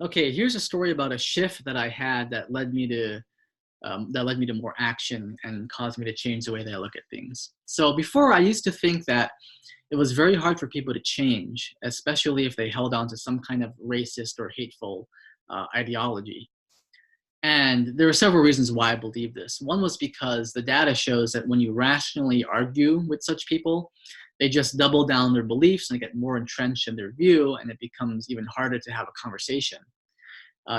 Okay, here's a story about a shift that I had that led me to more action and caused me to change the way that I look at things. So before, I used to think that it was very hard for people to change, especially if they held on to some kind of racist or hateful ideology. And there are several reasons why I believe this. One was because the data shows that when you rationally argue with such people, they just double down their beliefs and they get more entrenched in their view, and it becomes even harder to have a conversation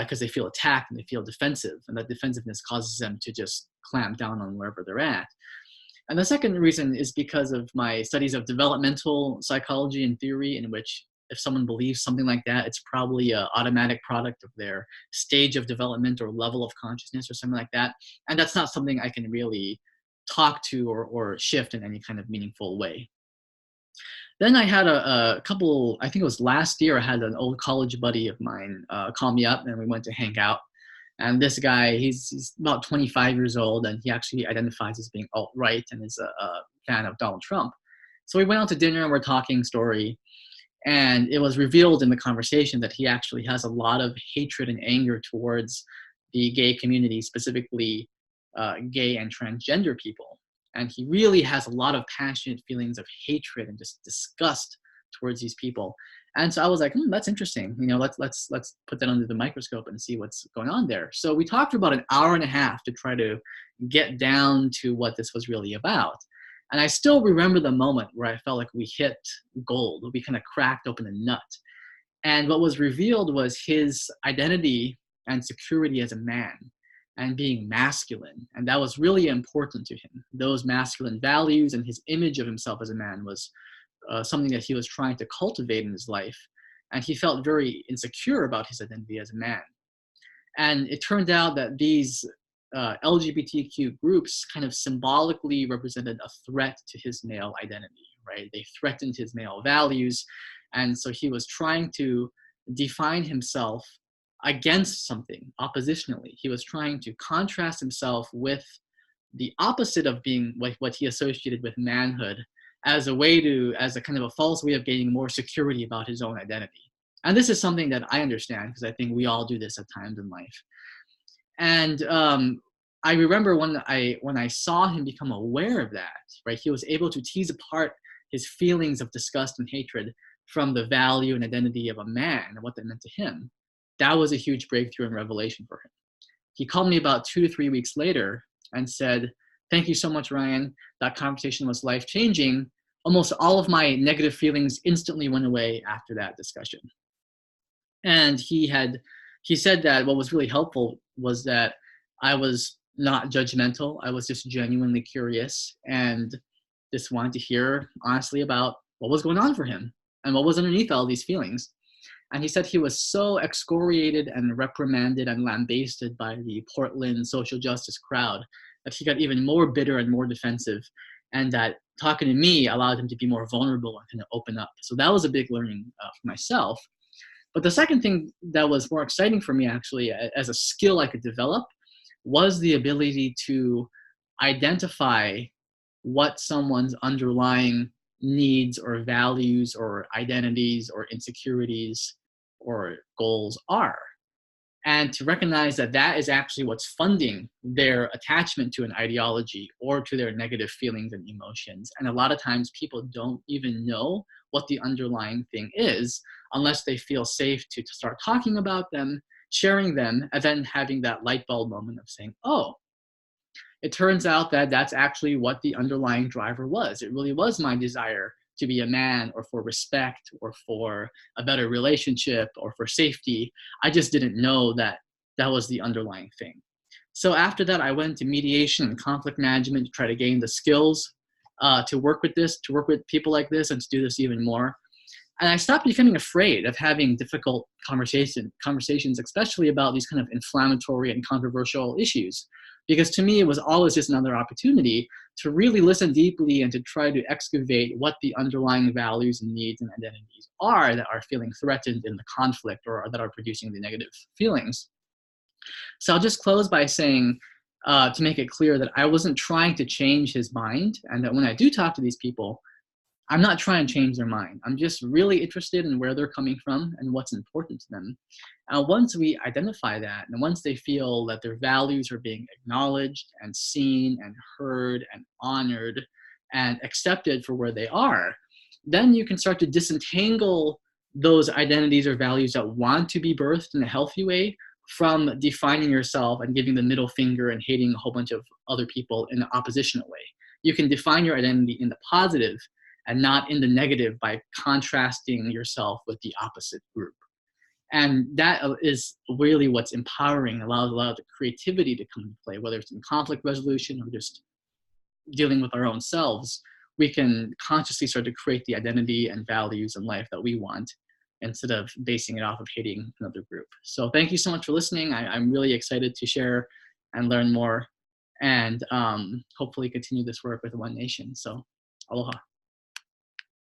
because they feel attacked and they feel defensive, and that defensiveness causes them to just clamp down on wherever they're at. And the second reason is because of my studies of developmental psychology and theory, in which if someone believes something like that, it's probably an automatic product of their stage of development or level of consciousness or something like that. And that's not something I can really talk to or shift in any kind of meaningful way. Then I had a couple, I think it was last year, I had an old college buddy of mine call me up and we went to hang out. And this guy, he's about 25 years old, and he actually identifies as being alt-right and is a fan of Donald Trump. So we went out to dinner and we're talking story, and it was revealed in the conversation that he actually has a lot of hatred and anger towards the gay community, specifically gay and transgender people. And he really has a lot of passionate feelings of hatred and just disgust towards these people. And so I was like, that's interesting. Let's put that under the microscope and see what's going on there. So we talked for about an hour and a half to try to get down to what this was really about. And I still remember the moment where I felt like we hit gold. We kind of cracked open a nut. And what was revealed was his identity and security as a man and being masculine. And that was really important to him. Those masculine values and his image of himself as a man was something that he was trying to cultivate in his life. And he felt very insecure about his identity as a man. And it turned out that these LGBTQ groups kind of symbolically represented a threat to his male identity, right? They threatened his male values. And so he was trying to define himself against something oppositionally. He was trying to contrast himself with the opposite of being what he associated with manhood as a kind of a false way of gaining more security about his own identity. And this is something that I understand because I think we all do this at times in life. And I remember when I saw him become aware of that, right? He was able to tease apart his feelings of disgust and hatred from the value and identity of a man and what that meant to him. That was a huge breakthrough and revelation for him. He called me about 2 to 3 weeks later and said, "Thank you so much, Ryan. That conversation was life-changing. Almost all of my negative feelings instantly went away after that discussion." And he said that what was really helpful was that I was not judgmental. I was just genuinely curious and just wanted to hear honestly about what was going on for him and what was underneath all these feelings. And he said he was so excoriated and reprimanded and lambasted by the Portland social justice crowd that he got even more bitter and more defensive, and that talking to me allowed him to be more vulnerable and kind of open up. So that was a big learning for myself. But the second thing that was more exciting for me, actually, as a skill I could develop, was the ability to identify what someone's underlying needs or values or identities or insecurities or goals are. And to recognize that that is actually what's funding their attachment to an ideology or to their negative feelings and emotions. And a lot of times people don't even know what the underlying thing is unless they feel safe to start talking about them, sharing them, and then having that light bulb moment of saying, oh, it turns out that that's actually what the underlying driver was. It really was my desire to be a man, or for respect, or for a better relationship, or for safety. I just didn't know that that was the underlying thing. So after that, I went to mediation and conflict management to try to gain the skills to work with this, to work with people like this, and to do this even more. And I stopped becoming afraid of having difficult conversations, especially about these kind of inflammatory and controversial issues. Because to me, it was always just another opportunity to really listen deeply and to try to excavate what the underlying values and needs and identities are that are feeling threatened in the conflict or that are producing the negative feelings. So I'll just close by saying, to make it clear that I wasn't trying to change his mind, and that when I do talk to these people, I'm not trying to change their mind. I'm just really interested in where they're coming from and what's important to them. Once we identify that, and once they feel that their values are being acknowledged and seen and heard and honored and accepted for where they are, then you can start to disentangle those identities or values that want to be birthed in a healthy way from defining yourself and giving the middle finger and hating a whole bunch of other people in an oppositional way. You can define your identity in the positive and not in the negative by contrasting yourself with the opposite group. And that is really what's empowering, allows a lot of the creativity to come into play, whether it's in conflict resolution or just dealing with our own selves. We can consciously start to create the identity and values in life that we want instead of basing it off of hating another group. So thank you so much for listening. I'm really excited to share and learn more, and hopefully continue this work with One Nation. So aloha.